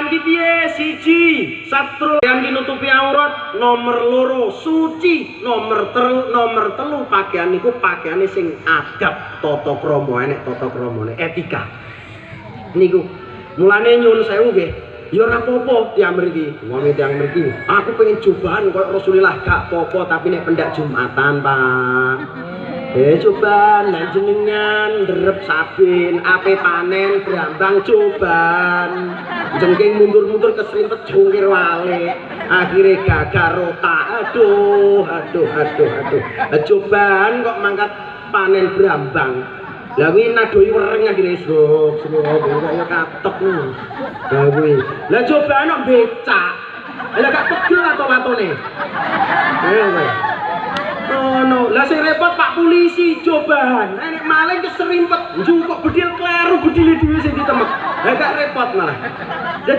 Pakaian ki piye? Siji, satru yang nutupi aurat. Nomor loro, suci. Nomor telu, pakaian niku pakaiane sing adab, tata krama, enek tata kramane, etika. Niku mulane nyuwun sewu nggih. Ya ora apa-apa tiyang mriki, wong tiyang mriki. Aku pengen cobaan koyo Rasulullah gak apa-apa tapi nek pendak Jumatan, Pak. Cobaan lan jenengan nderep sabin, ape panen brambang cobaan. Jengking mundur-mundur kesrimpet jungkir wale. Akhire gagal rotak. Aduh. Cobaan kok mangkat panen brambang. Lah kuwi nadoi wereng akhire esuk kaya katok ngono. Lah kuwi. Lah cobaan kok becak. Lah gak pegel atau watone. No. Lah sing repot Pak Polisi cobaan. Nek maling keserimpet njukuk bedil kleru bedile dhewe sing ditemek. Lah gak repot malah. Jadi